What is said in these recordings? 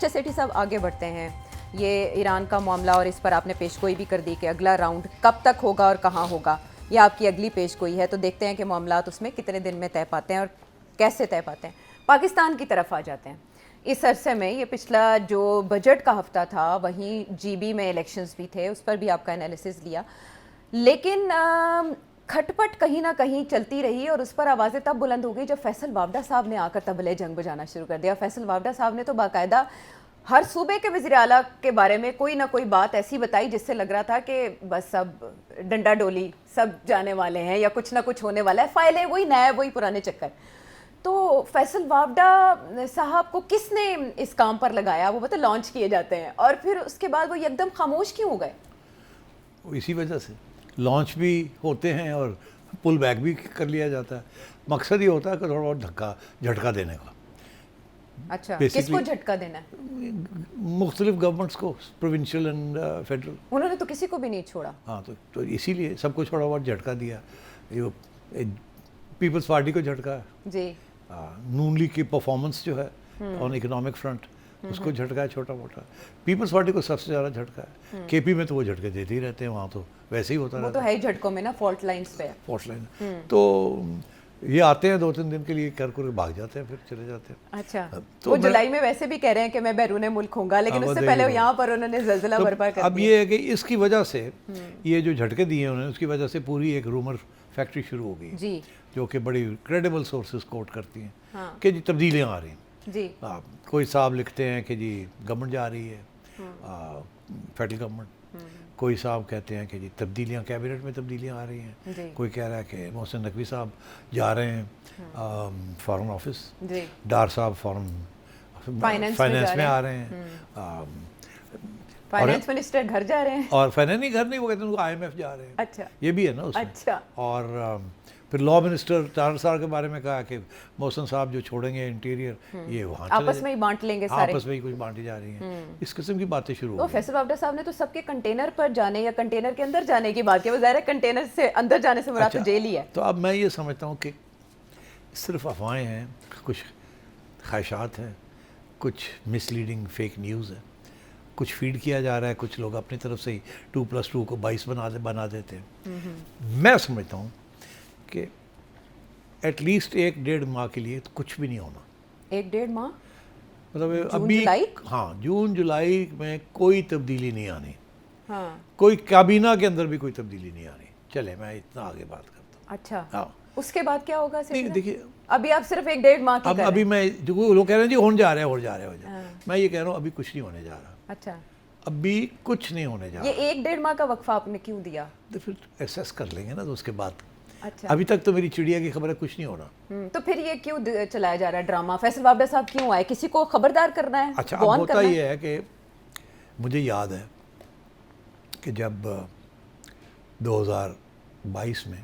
अच्छा सेठी साहब, आगे बढ़ते हैं। ये ईरान का मामला और इस पर आपने पेशगोई भी कर दी कि अगला राउंड कब तक होगा और कहाँ होगा, ये आपकी अगली पेशगोई है। तो देखते हैं कि मामलात उसमें कितने दिन में तय पाते हैं और कैसे तय पाते हैं। पाकिस्तान की तरफ आ जाते हैं। इस अरसे में ये पिछला जो बजट का हफ्ता था, वहीं GB में इलेक्शंस भी थे, उस पर भी आपका एनालिसिस लिया, लेकिन खटपट कहीं ना कहीं चलती रही और उस पर आवाज़ें तब बुलंद हो गई जब फैसल वावडा साहब ने आकर तबले जंग बजाना शुरू कर दिया। फैसल वावडा साहब ने तो बाकायदा हर सूबे के वज़ीर आला के बारे में कोई ना कोई बात ऐसी बताई जिससे लग रहा था कि बस सब डंडा डोली सब जाने वाले हैं या कुछ ना कुछ होने वाला है, फाइलें वही नया वही पुराने चक्कर। तो फैसल वावडा साहब को किसने इस काम पर लगाया? वो मतलब लॉन्च किए जाते हैं और फिर उसके बाद वो एकदम खामोश क्यों हो गए? इसी वजह से लॉन्च भी होते हैं और पुल बैक भी कर लिया जाता है। मकसद ये होता है कि थोड़ा बहुत धक्का झटका देने का। अच्छा, किसको झटका देना है? मुख्तलिफ गवर्नमेंट्स को, प्रोविंशियल एंड फेडरल। उन्होंने तो किसी को भी नहीं छोड़ा। हाँ, तो इसीलिए सबको थोड़ा बहुत झटका दिया। ये पीपल्स पार्टी को झटका जी, नून लीग की परफॉर्मेंस जो है ऑन इकोनॉमिक फ्रंट, उसको झटका है छोटा मोटा। पीपल्स पार्टी को सबसे ज़्यादा झटका है। KP में तो वो झटके देते ही रहते हैं, वहाँ तो वैसे ही होता रहता है। वो तो है ही झटकों में ना, फॉल्ट लाइंस पे। Fault line. तो ये आते हैं 2-3 दिन के लिए, कर भाग जाते हैं, फिर चले जाते हैं। अच्छा, तो वो जुलाई में वैसे भी कह रहे हैं कि मैं बैरून मुल्क होऊंगा, लेकिन उससे पहले यहाँ पर उन्होंने ज़लज़ला बर्पा कर दिया। अब ये है कि इसकी वजह से ये जो झटके दिए उन्होंने, उसकी वजह से पूरी एक रूमर फैक्ट्री शुरू हो गई जी, जो कि बड़ी क्रेडिबल सोर्सेज कोट करती हैं हाँ, कि जी तब्दीलियाँ आ रही हैं। जी, कोई साहब लिखते हैं कि जी गवर्नमेंट जा रही है, फेडरल गवर्नमेंट। कोई साहब कहते हैं कि जी तब्दीलियाँ, कैबिनेट में तब्दीलियाँ आ रही हैं। जी, कोई कह रहा है कि मोहसिन नकवी साहब जा रहे हैं फॉरेन ऑफिस, जी, डार साहब फॉरेन फाइनेंस में आ रहे हैं, फाइनेंस मिनिस्टर घर जा रहे हैं। और फाइनेंस नहीं, घर नहीं, वो कहते हैं IMF जा रहे हैं। अच्छा, ये भी है ना उसमें। अच्छा, और फिर लॉ मिनिस्टर टार साहब के बारे में कहा कि मोहसिन साहब जो छोड़ेंगे इंटीरियर, ये वहाँ आपस में ही बांट लेंगे सारे। आपस में ही कुछ बांटी जा रही हैं। इस किस्म की बातें शुरू तो हो गई। फैसल वावडा साहब ने तो सबके कंटेनर पर जाने या कंटेनर के अंदर जाने की बात की। वो ज़ाहिर है कंटेनर से अंदर जाने से मुराद तो जेल ही है। तो अब मैं ये समझता हूँ कि सिर्फ अफवाहें हैं, कुछ ख्वाहिशात हैं, कुछ मिसलीडिंग फेक न्यूज़ है, कुछ फीड किया जा रहा है, कुछ लोग अपनी तरफ से ही 2+2 को 22 बना देते हैं। मैं समझता हूँ कि एटलीस्ट 1-1.5 माह के लिए तो कुछ भी नहीं होना। 1-1.5 माह मतलब जून अभी जुलाई? हाँ, जून जुलाई में कोई तब्दीली नहीं आनी। हाँ, कोई काबीना के अंदर भी कोई तब्दीली नहीं आनी। चले, मैं इतना आगे बात करता हूँ। अच्छा, हाँ, उसके बाद क्या होगा? नहीं देखिए, अभी आप सिर्फ 1-1.5 माह की अब कर अभी रहे हैं। मैं जो लोग कह रहे हैं जी होने जा रहे हैं, हो जा रहे हैं, हाँ। मैं ये कह रहा हूँ अभी कुछ नहीं होने जा रहा। अच्छा, अभी कुछ नहीं होने जा रहा। ये 1-1.5 माह का वक्फा आपने क्यों दिया? तो फिर एसेस कर लेंगे ना, तो उसके बाद। अच्छा, अभी तक तो मेरी चिड़िया की खबर है, कुछ नहीं होना। तो फिर ये क्यों चलाया जा रहा है ड्रामा? फैसल वावडा साहब क्यों आए? किसी को खबरदार करना है? अच्छा, अब warn होता करना है? ये है कि मुझे याद है कि जब 2022 में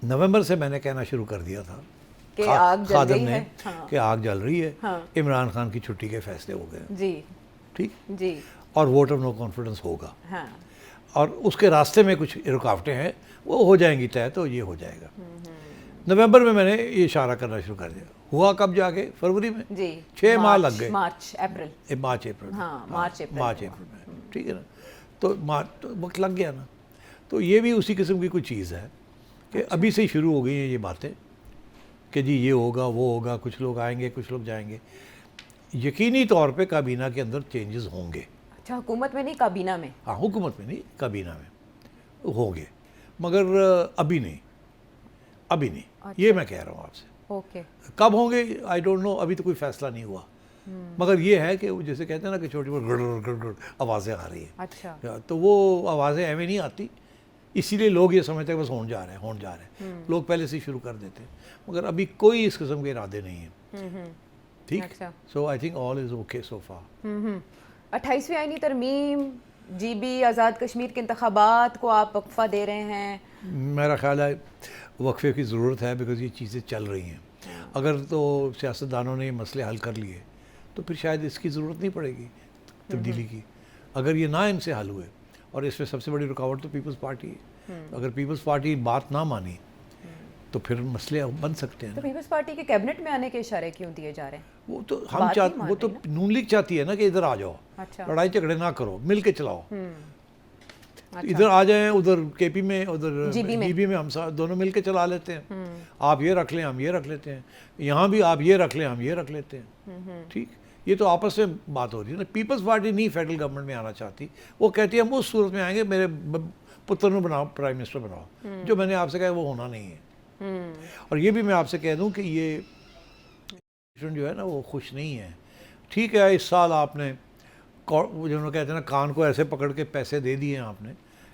नवंबर से मैंने कहना शुरू कर दिया था कि आग जल खादम रही ने है। हाँ, कि आग जल रही है, हाँ, इमरान खान की छुट्टी के फैसले हो गए, जी, ठीक, जी, और वोट ऑफ नो कॉन्फिडेंस होगा, हाँ, और उसके रास्ते में कुछ रुकावटें हैं, वो हो जाएंगी तय, तो ये हो जाएगा। नवंबर में मैंने ये इशारा करना शुरू कर दिया। हुआ कब जाके? फरवरी में। जी, 6 माह लग गए। मार्च अप्रैल मार्च अप्रैल हाँ, मार्च अप्रैल में, ठीक है ना। तो वक्त लग गया ना। तो ये भी उसी किस्म की कोई चीज़ है कि अभी से ही शुरू हो गई हैं ये बातें कि जी ये होगा वो होगा, कुछ लोग आएंगे कुछ लोग जाएंगे। यकीनी तौर पे काबीना के अंदर चेंजेस होंगे। अच्छा, हुकूमत में नहीं, काबीना में? हाँ, हुकूमत में नहीं, काबीना में होंगे, मगर अभी नहीं, अभी नहीं। अच्छा। ये मैं कह रहा हूँ आपसे। ओके, कब होंगे आई डोंट नो, अभी तो कोई फैसला नहीं हुआ। मगर ये है कि वो जैसे कहते हैं ना कि छोटी मोटी गड़ आवाज़ें आ रही हैं। अच्छा, तो वो आवाज़ें ऐਵੇਂ नहीं आती, इसीलिए लोग ये समझते हैं बस होने जा रहे हैं, होने जा रहे हैं। लोग पहले से ही शुरू कर देते हैं, मगर अभी कोई इस किस्म के इरादे नहीं हैं। ठीक, अच्छा। So I think all is okay so far. 28वीं आईनी तरमीम, GB, आज़ाद कश्मीर के इंतखाबात को आप वक्फा दे रहे हैं। मेरा ख्याल है वक्फे की ज़रूरत है, बिकॉज ये चीज़ें चल रही हैं। अगर तो सियासतदानों ने ये मसले हल कर लिए तो फिर शायद इसकी ज़रूरत नहीं पड़ेगी तब्दीली की। अगर ये ना इनसे हल हुए, और इसमें सबसे बड़ी रुकावट तो पीपल्स पार्टी है। अगर पीपल्स पार्टी बात ना मानी तो फिर मसले बन सकते हैं तो ना। पीपल्स पार्टी के कैबिनेट में आने के इशारे क्यों दिए जा रहे हैं? वो तो हम बात ही चाहते, मान वो तो रही नून लीग चाहती है ना कि इधर आ जाओ, अच्छा। लड़ाई झगड़े ना करो, मिल के चलाओ। अच्छा। इधर आ जाएं, उधर केपी में, उधर जीबी में। जीबी में हम दोनों मिल के चला लेते हैं। आप ये रख लें, हम ये रख लेते हैं, यहाँ भी आप ये रख लें, हम ये रख लेते हैं। ठीक, ये तो आपस में बात हो रही है ना। पीपल्स पार्टी नहीं फेडरल गवर्नमेंट में आना चाहती, वो कहती है हम उस सूरत में आएंगे मेरे पुत्र को बनाओ प्राइम मिनिस्टर बनाओ। जो मैंने आपसे कहा वो होना नहीं है। और ये भी मैं आपसे कह दूं कि ये जो है ना वो खुश नहीं है। ठीक है, इस साल आपने जो कहते हैं ना कान को ऐसे पकड़ के पैसे दे दिए हैं आपने,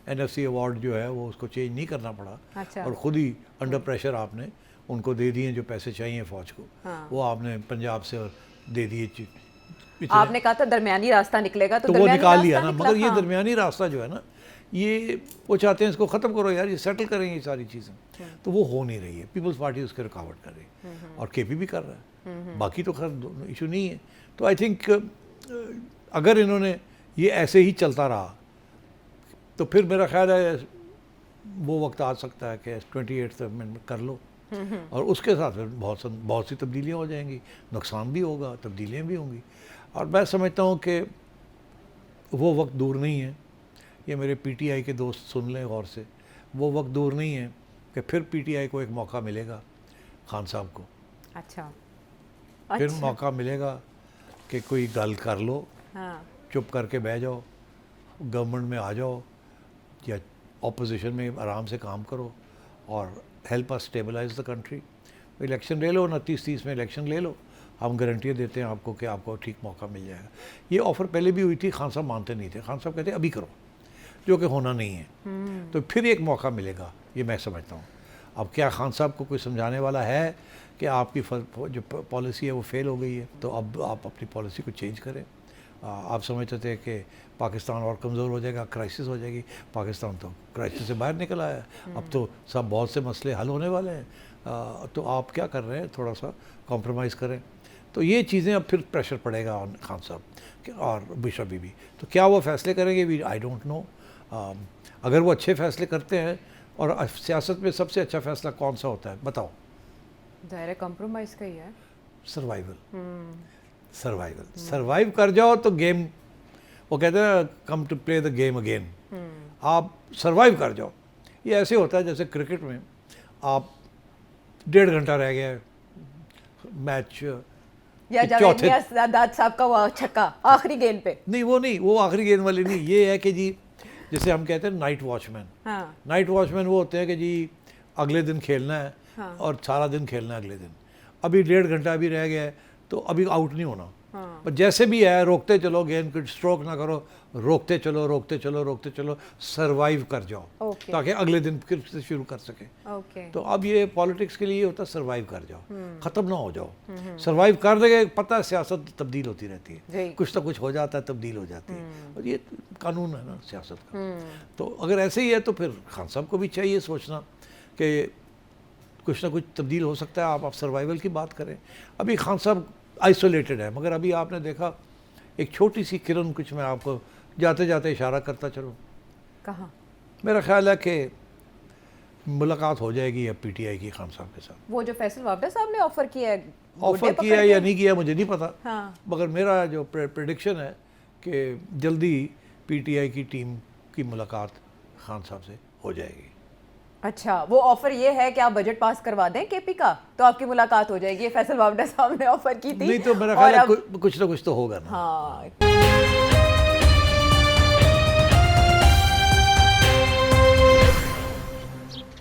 NFC अवार्ड जो है वो उसको चेंज नहीं करना पड़ा। अच्छा। और ख़ुद ही अंडर प्रेशर आपने उनको दे दिए जो पैसे चाहिए फ़ौज को। हाँ। वो आपने पंजाब से दे दिए। आपने कहा था दरमियानी रास्ता निकलेगा, तो वो निकाल लिया ना, मगर ये हाँ। दरमियानी रास्ता जो है ना, ये वो चाहते हैं इसको ख़त्म करो यार, ये सेटल करेंगे ये सारी चीज़ें, तो वो हो नहीं रही है। पीपल्स पार्टी उसके रुकावट कर रही है और केपी भी कर रहा है। बाकी तो खैर इशू नहीं है। तो आई थिंक अगर इन्होंने ये ऐसे ही चलता रहा तो फिर मेरा ख्याल है वो वक्त आ सकता है कि 28th अमेंडमेंट कर लो और उसके साथ फिर बहुत सी तब्दीलियाँ हो जाएंगी, नुकसान भी होगा, तब्दीलियाँ भी होंगी। और मैं समझता हूँ कि वो वक्त दूर नहीं है। ये मेरे PTI के दोस्त सुन लें गौर से, वो वक्त दूर नहीं है कि फिर PTI को एक मौका मिलेगा, खान साहब को। अच्छा। फिर अच्छा। मौका मिलेगा कि कोई गल कर लो, हाँ। चुप करके बह जाओ, गवर्नमेंट में आ जाओ या ऑपोजिशन में आराम से काम करो और help us stabilise the country. Election ले लो, 29-30 में इलेक्शन ले लो, हम गारंटियाँ देते हैं आपको कि आपको ठीक मौका मिल जाएगा। ये ऑफ़र पहले भी हुई थी, खान साहब मानते नहीं थे। खान साहब कहते अभी करो, जो कि होना नहीं है। तो फिर एक मौका मिलेगा, ये मैं समझता हूँ। अब क्या खान साहब को कोई समझाने वाला है कि आपकी जो पॉलिसी है वो फेल हो गई है, तो अब आप अपनी पॉलिसी को चेंज करें। आप समझते थे कि पाकिस्तान और कमज़ोर हो जाएगा, क्राइसिस हो जाएगी। पाकिस्तान तो क्राइसिस से बाहर निकल आया है, अब तो सब बहुत से मसले हल होने वाले हैं। तो आप क्या कर रहे हैं, थोड़ा सा कॉम्प्रोमाइज़ करें। तो ये चीज़ें अब फिर प्रेशर पड़ेगा खान साहब और बुश बीबी। तो क्या वो फैसले करेंगे भी, आई डोंट नो। अगर वो अच्छे फैसले करते हैं, और सियासत में सबसे अच्छा फैसला कौन सा होता है बताओ? दायरे कॉम्प्रोमाइज़ का ही है। सर्वाइवल। सर्वाइव कर जाओ तो गेम, वो कहते हैं come to play the game again. आप सर्वाइव कर जाओ। ये ऐसे होता है जैसे क्रिकेट में आप 1.5 घंटा रह गया मैच, या जावेद साहब का वो छक्का आखिरी गेंद पे, नहीं वो नहीं, वो आखिरी गेंद वाली नहीं। ये है कि जी जैसे हम कहते हैं नाइट वॉचमैन। हाँ। नाइट वॉचमैन वो होते हैं कि जी अगले दिन खेलना है। हाँ। और सारा दिन खेलना है अगले दिन। अभी 1.5 घंटा भी रह गया है तो अभी आउट नहीं होना। हाँ। पर जैसे भी है रोकते चलो, गेंद को स्ट्रोक ना करो, रोकते चलो रोकते चलो रोकते चलो, सर्वाइव कर जाओ ओके। ताकि अगले दिन फिर से शुरू कर सके। ओके। तो अब ये पॉलिटिक्स के लिए होता है सर्वाइव कर जाओ, ख़त्म ना हो जाओ। सर्वाइव कर देंगे, पता है सियासत तब्दील होती रहती है, कुछ ना कुछ हो जाता है, तब्दील हो जाती है, और ये कानून है ना सियासत का। तो अगर ऐसे ही है तो फिर खान साहब को भी चाहिए सोचना कि कुछ ना कुछ तब्दील हो सकता है। आप सर्वाइवल की बात करें, अभी खान साहब आइसोलेटेड है, मगर अभी आपने देखा एक छोटी सी किरण, कुछ मैं आपको जाते जाते इशारा करता चलूँ, कहाँ? मेरा ख्याल है कि मुलाकात हो जाएगी अब PTI की खान साहब के साथ। वो जो फैसल वावडा साहब ने ऑफर किया है, ऑफर किया या नहीं किया मुझे नहीं पता। हाँ। मगर मेरा जो प्रेडिक्शन है कि जल्दी PTI की टीम की मुलाकात खान साहब से हो जाएगी। अच्छा, वो ऑफर ये है कि आप बजट पास करवा दें KP का तो आपकी मुलाकात हो जाएगी। फैसल वावडा साहब ने ऑफर की थी। नहीं तो मेरा ख्याल है कुछ ना कुछ तो होगा ना। हाँ।